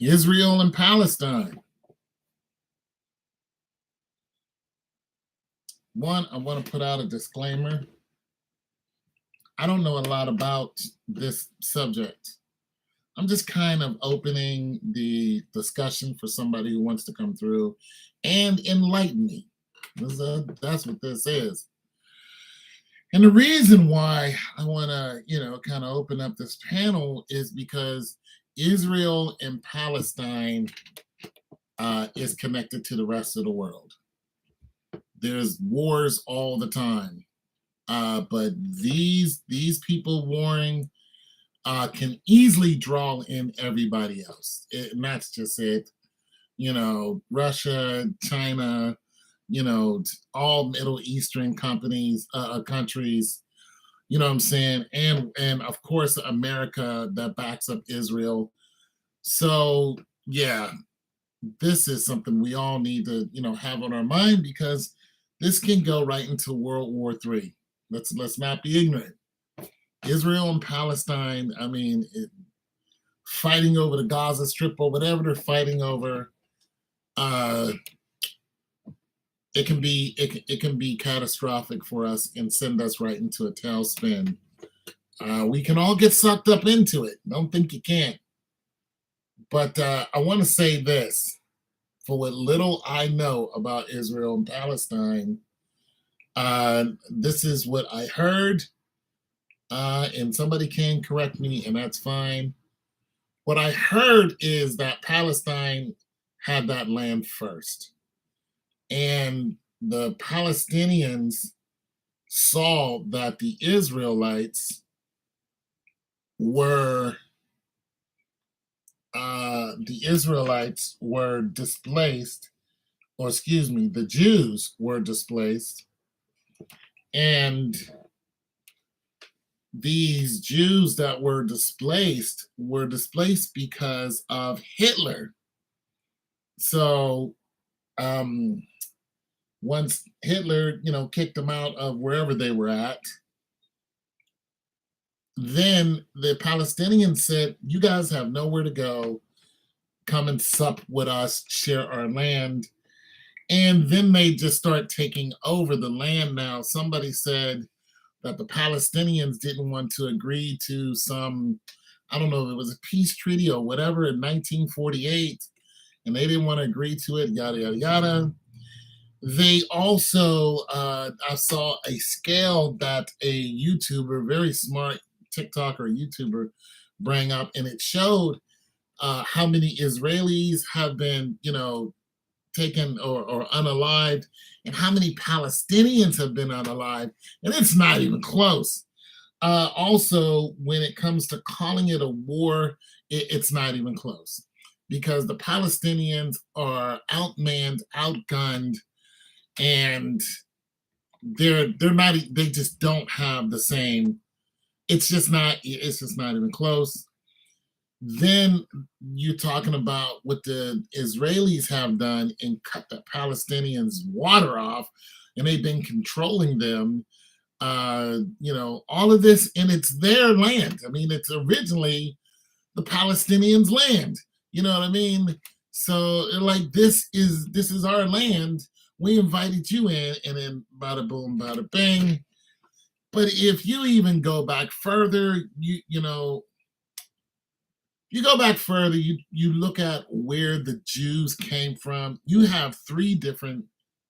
Israel and Palestine. One, I want to put out a disclaimer. I don't know a lot about this subject. I'm just kind of opening the discussion for somebody who wants to come through and enlighten me. That's what this is. And the reason why I want to, kind of open up this panel is because Israel and Palestine is connected to the rest of the world. There's wars all the time, but these people warring can easily draw in everybody else, and that's just it. Russia, China, all Middle Eastern countries. You know what I'm saying? And of course America that backs up Israel. So yeah, this is something we all need to, have on our mind because this can go right into World War III. Let's not be ignorant. Israel and Palestine, fighting over the Gaza Strip or whatever they're fighting over, it can be catastrophic for us and send us right into a tailspin. We can all get sucked up into it. Don't think you can't. But I want to say this. For what little I know about Israel and Palestine, this is what I heard, and somebody can correct me, and that's fine. What I heard is that Palestine had that land first, and the Palestinians saw that the Israelites were displaced, or excuse me, the Jews were displaced, and these Jews that were displaced because of Hitler. So once Hitler, kicked them out of wherever they were at, then the Palestinians said, you guys have nowhere to go. Come and sup with us, share our land. And then they just start taking over the land now. Somebody said that the Palestinians didn't want to agree to some, I don't know if it was a peace treaty or whatever in 1948, and they didn't want to agree to it, yada, yada, yada. They also, I saw a scale that a YouTuber, very smart TikToker, YouTuber, bring up, and it showed how many Israelis have been, taken or unalived, and how many Palestinians have been unalived, and it's not even close. Also, when it comes to calling it a war, it's not even close because the Palestinians are outmanned, outgunned, and they just don't have the same. It's just not even close. Then you're talking about what the Israelis have done and cut the Palestinians' water off, and they've been controlling them. All of this, and it's their land. It's originally the Palestinians' land. You know what I mean? So like this is our land. We invited you in, and then bada boom, bada bang. But if you even go back further, you go back further, you look at where the Jews came from. You have three different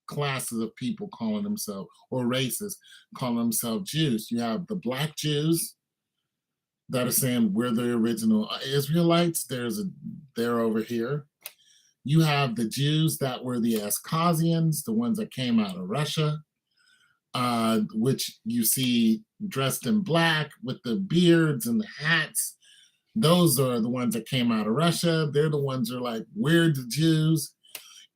classes of people calling themselves, or races calling themselves Jews. You have the black Jews that are saying we're the original Israelites. They're over here. You have the Jews that were the Ascasians, the ones that came out of Russia, which you see dressed in black with the beards and the hats. Those are the ones that came out of Russia. They're the ones that are like, we're the Jews.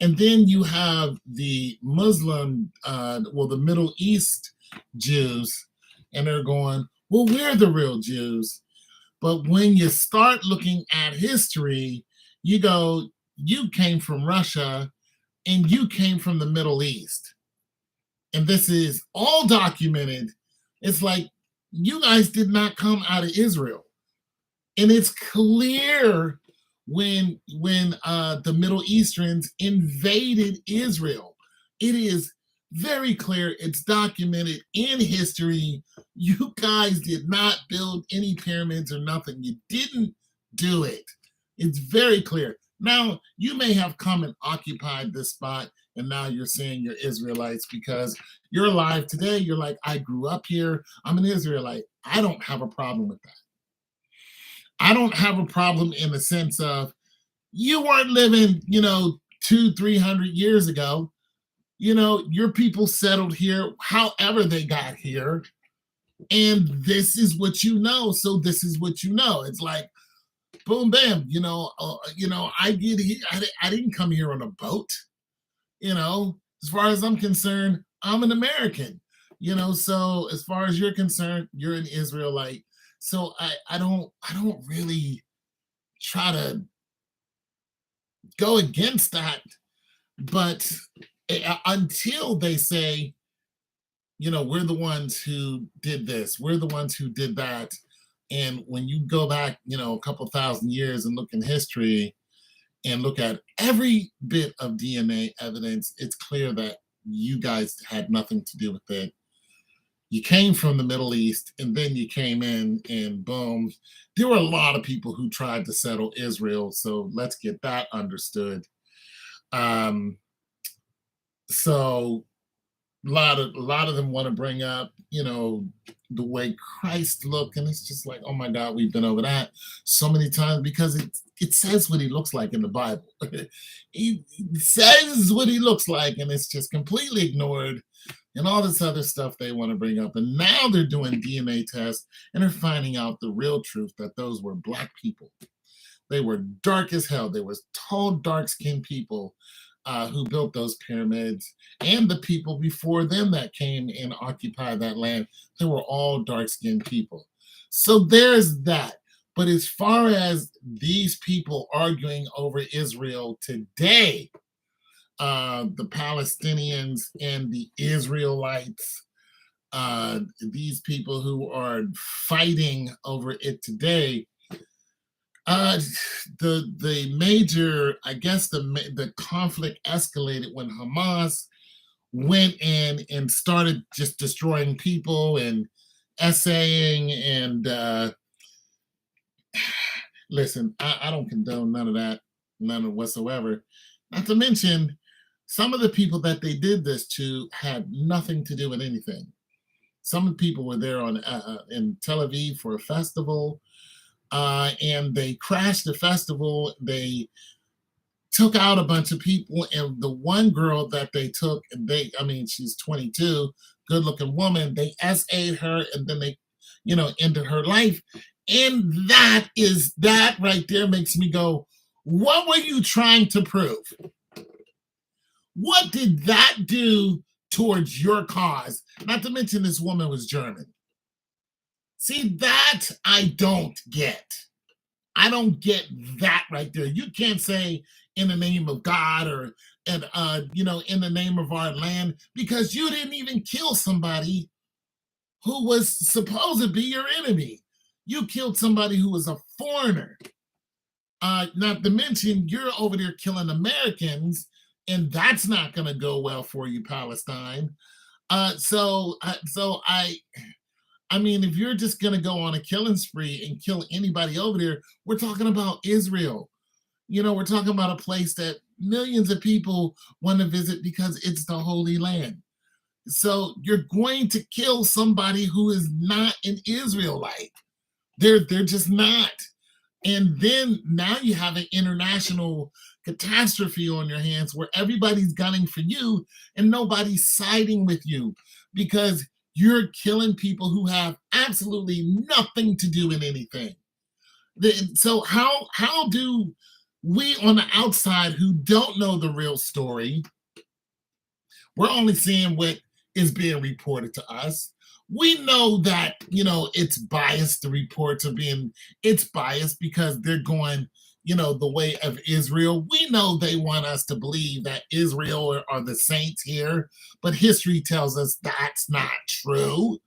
And then you have the Muslim, the Middle East Jews, and they're going, well, we're the real Jews. But when you start looking at history, you go, you came from Russia and you came from the Middle East. And this is all documented. It's like, you guys did not come out of Israel. And it's clear when the Middle Easterns invaded Israel. It is very clear, it's documented in history. You guys did not build any pyramids or nothing. You didn't do it. It's very clear. Now, you may have come and occupied this spot, and now you're saying you're Israelites because you're alive today. You're like, I grew up here. I'm an Israelite. I don't have a problem with that. I don't have a problem in the sense of you weren't living, 200, 300 years ago. Your people settled here however they got here, and this is what you know. So this is what you know. It's like, boom, bam. I get here. I didn't come here on a boat. As far as I'm concerned, I'm an American. So as far as you're concerned, you're an Israelite. So I don't really try to go against that, but until they say, we're the ones who did this, we're the ones who did that. And when you go back, a couple thousand years and look in history and look at every bit of DNA evidence, it's clear that you guys had nothing to do with it. You came from the Middle East and then you came in and boom. There were a lot of people who tried to settle Israel. So let's get that understood. Um, so a lot of them want to bring up, the way Christ looked, and it's just like, oh my God, we've been over that so many times because it says what he looks like in the Bible. He says what he looks like, and it's just completely ignored, and all this other stuff they want to bring up. And now they're doing DNA tests and they're finding out the real truth that those were Black people. They were dark as hell. They were tall, dark-skinned people who built those pyramids, and the people before them that came and occupied that land. They were all dark-skinned people. So there's that. But as far as these people arguing over Israel today, the Palestinians and the Israelites, these people who are fighting over it today, the major, I guess the conflict escalated when Hamas went in and started just destroying people and essaying and listen, I don't condone none of that, none of whatsoever. Not to mention, some of the people that they did this to had nothing to do with anything. Some of the people were there in Tel Aviv for a festival. And they crashed the festival. They took out a bunch of people, and the one girl that they took, she's 22, good-looking woman. They SA'd her, and then they, ended her life. And that right there makes me go, what were you trying to prove? What did that do towards your cause? Not to mention this woman was German. See, that I don't get. I don't get that right there. You can't say in the name of God or in the name of our land, because you didn't even kill somebody who was supposed to be your enemy. You killed somebody who was a foreigner. Not to mention you're over there killing Americans, and that's not going to go well for you, Palestine. If you're just going to go on a killing spree and kill anybody over there, we're talking about Israel. We're talking about a place that millions of people want to visit because it's the Holy Land. So you're going to kill somebody who is not an Israelite. They're just not. And then now you have an international catastrophe on your hands where everybody's gunning for you and nobody's siding with you because you're killing people who have absolutely nothing to do in anything. So how do we on the outside who don't know the real story, we're only seeing what is being reported to us. We know that, it's biased. The reports it's biased because they're going, the way of Israel. We know they want us to believe that Israel are the saints here, but history tells us that's not true.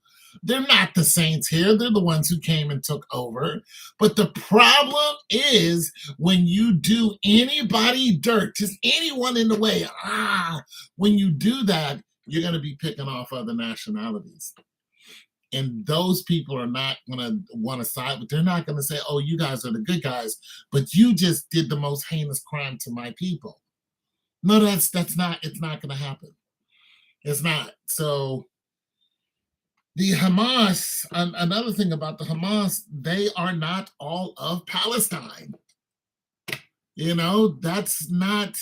They're not the saints here. They're the ones who came and took over. But the problem is when you do anybody dirt, just anyone in the way, when you do that, you're going to be picking off other nationalities. And those people are not going to want to side with, they're not going to say, oh, you guys are the good guys, but you just did the most heinous crime to my people. No, that's not, it's not going to happen. It's not. So the Hamas, another thing about the Hamas, they are not all of Palestine. You know, that's not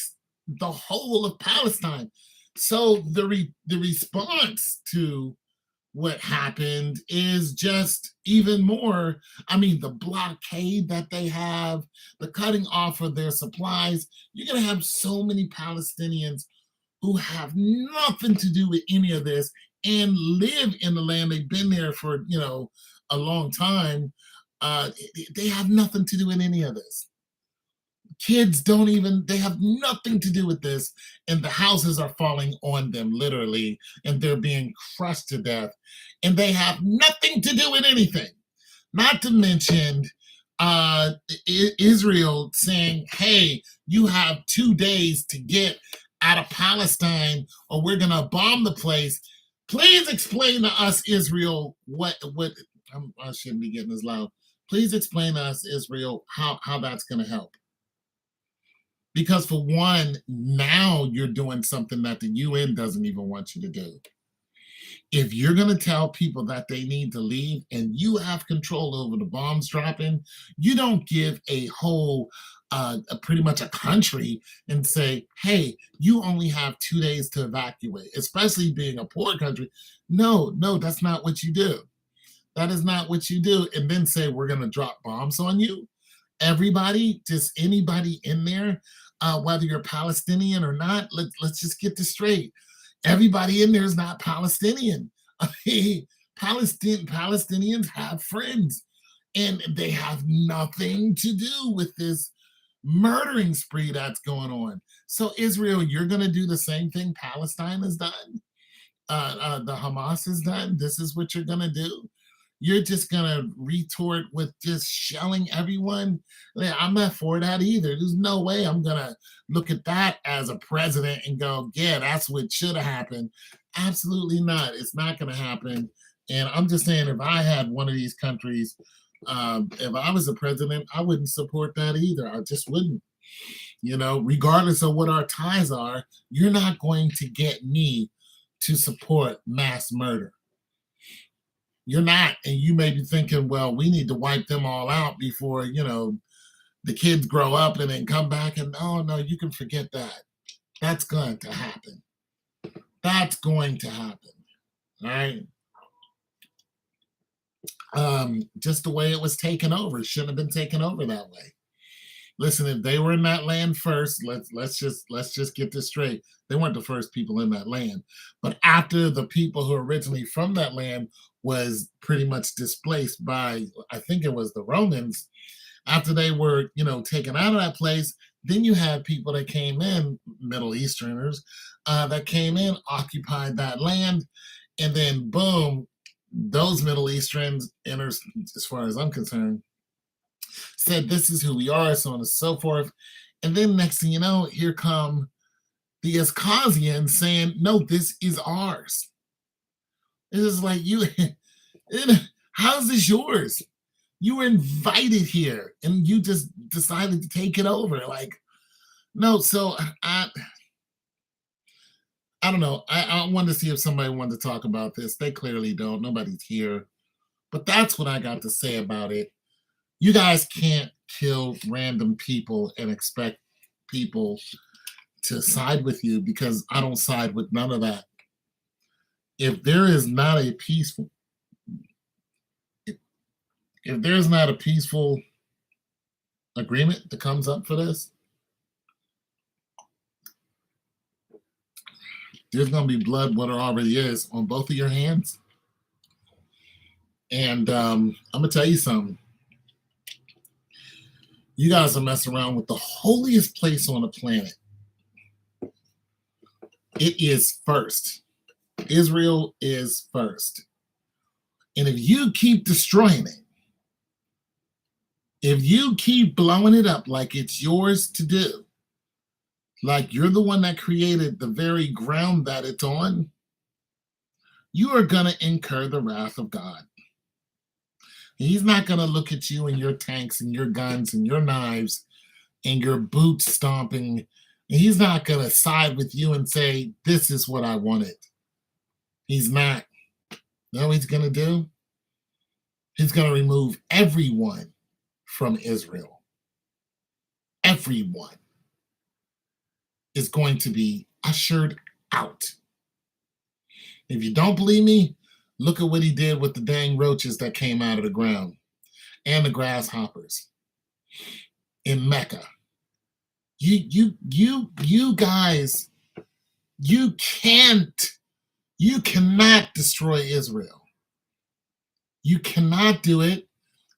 the whole of Palestine. So the response to what happened is just even more. I mean, the blockade that they have, the cutting off of their supplies. You're going to have so many Palestinians who have nothing to do with any of this and live in the land. They've been there for, a long time. They have nothing to do with any of this. Kids they have nothing to do with this, and the houses are falling on them literally, and they're being crushed to death, and they have nothing to do with anything. Not to mention Israel saying, hey, you have 2 days to get out of Palestine or we're gonna bomb the place. Please explain to us, Israel, what I shouldn't be getting this loud. Please explain to us, Israel, how that's gonna help. Because for one, now you're doing something that the UN doesn't even want you to do. If you're going to tell people that they need to leave and you have control over the bombs dropping, you don't give a whole, pretty much a country and say, hey, you only have 2 days to evacuate, especially being a poor country. No, that's not what you do. That is not what you do. And then say, we're going to drop bombs on you. Everybody, just anybody in there, whether you're Palestinian or not, let's just get this straight. Everybody in there is not Palestinian. I mean, Palestinians have friends, and they have nothing to do with this murdering spree that's going on. So Israel, you're going to do the same thing Palestine has done. The Hamas has done. This is what you're going to do. You're just gonna retort with just shelling everyone. I'm not for that either. There's no way I'm gonna look at that as a president and go, yeah, that's what should have happened. Absolutely not. It's not gonna happen. And I'm just saying, if I had one of these countries, if I was a president, I wouldn't support that either. I just wouldn't. Regardless of what our ties are, you're not going to get me to support mass murder. You're not. And you may be thinking, well, we need to wipe them all out before, the kids grow up and then come back. And no, you can forget that. That's going to happen. That's going to happen. All right. Just the way it was taken over. It shouldn't have been taken over that way. Listen, if they were in that land first, let's just get this straight. They weren't the first people in that land. But after the people who are originally from that land was pretty much displaced by, I think it was the Romans, after they were, taken out of that place, then you had people that came in, Middle Easterners, that came in, occupied that land, and then boom, those Middle Easterns, as far as I'm concerned, said this is who we are, so on and so forth. And then next thing you know, here come the Ascasians saying, no, this is ours. It is like, how's this yours? You were invited here and you just decided to take it over. Like, no, so I don't know. I wanted to see if somebody wanted to talk about this. They clearly don't. Nobody's here. But that's what I got to say about it. You guys can't kill random people and expect people to side with you, because I don't side with none of that. If there is not a peaceful agreement that comes up for this, there's going to be blood, what there already is, on both of your hands. And I'm going to tell you something. You guys are messing around with the holiest place on the planet. It is first. Israel is first. And if you keep destroying it, if you keep blowing it up like it's yours to do, like you're the one that created the very ground that it's on, you are going to incur the wrath of God. He's not going to look at you and your tanks and your guns and your knives and your boots stomping. He's not going to side with you and say, this is what I wanted. He's not. You know what he's going to do? He's going to remove everyone from Israel. Everyone is going to be ushered out. If you don't believe me, look at what he did with the dang roaches that came out of the ground and the grasshoppers in Mecca. You guys, you cannot destroy Israel. You cannot do it.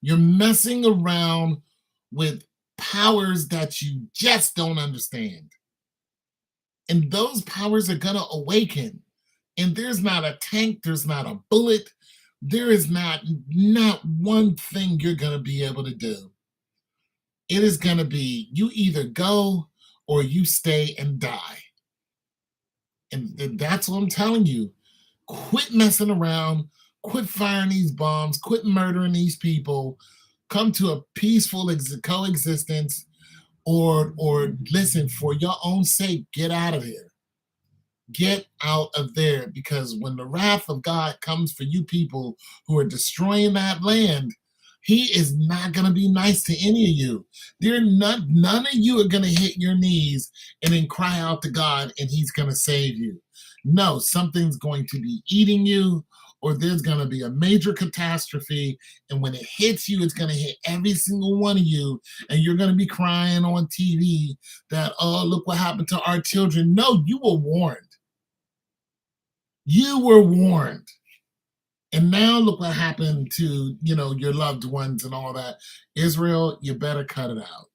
You're messing around with powers that you just don't understand. And those powers are going to awaken. And there's not a tank, there's not a bullet, there is not one thing you're going to be able to do. It is going to be you either go or you stay and die. And that's what I'm telling you. Quit messing around, quit firing these bombs, quit murdering these people, come to a peaceful coexistence, or listen, for your own sake, get out of here. Get out of there, because when the wrath of God comes for you people who are destroying that land, he is not going to be nice to any of you. None of you are going to hit your knees and then cry out to God and he's going to save you. No, something's going to be eating you, or there's going to be a major catastrophe. And when it hits you, it's going to hit every single one of you. And you're going to be crying on TV that, oh, look what happened to our children. No, you were warned. You were warned. And now look what happened to, your loved ones and all that. Israel, you better cut it out.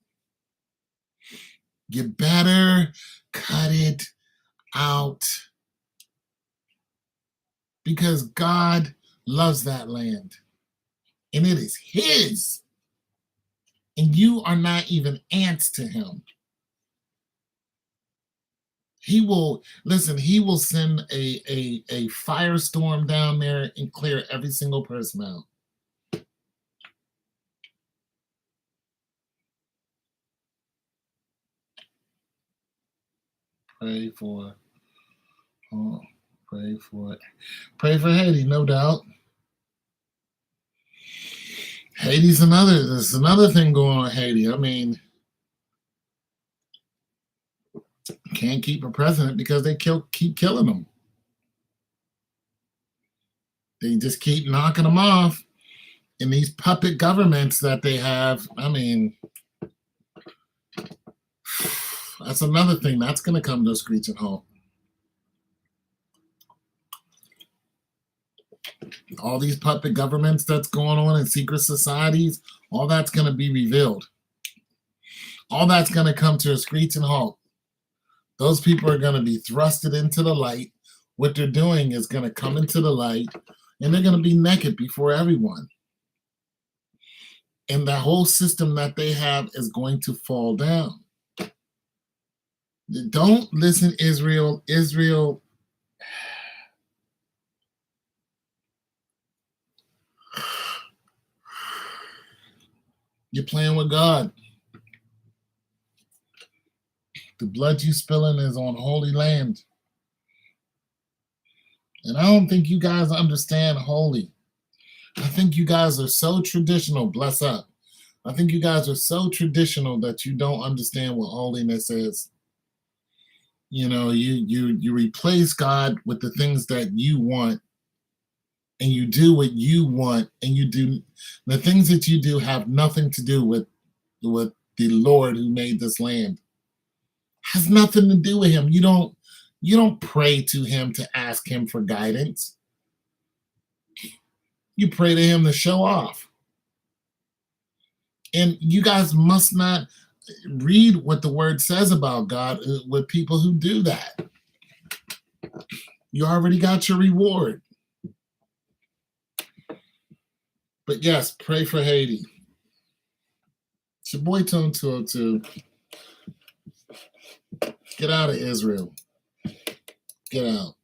You better cut it out. Because God loves that land. And it is his. And you are not even ants to him. He will send a firestorm down there and clear every single person out. Pray for Haiti, no doubt. There's another thing going on in Haiti. I mean, can't keep a president because they keep killing them. They just keep knocking them off. And these puppet governments that they have, I mean, that's another thing that's going to come to a screeching halt. All these puppet governments that's going on in secret societies, all that's going to be revealed. All that's going to come to a screeching halt. Those people are going to be thrusted into the light. What they're doing is going to come into the light, and they're going to be naked before everyone. And the whole system that they have is going to fall down. Don't listen, Israel. Israel, you're playing with God. The blood you spilling is on holy land. And I don't think you guys understand holy. I think you guys are so traditional, bless up. I think you guys are so traditional that you don't understand what holiness is. You replace God with the things that you want, and you do what you want, and you do the things that you do have nothing to do with the Lord who made this land. Has nothing to do with him. You don't pray to him to ask him for guidance. You pray to him to show off. And you guys must not read what the word says about God with people who do that. You already got your reward. But yes, pray for Haiti. It's your boy Tone 202. Get out of Israel. Get out.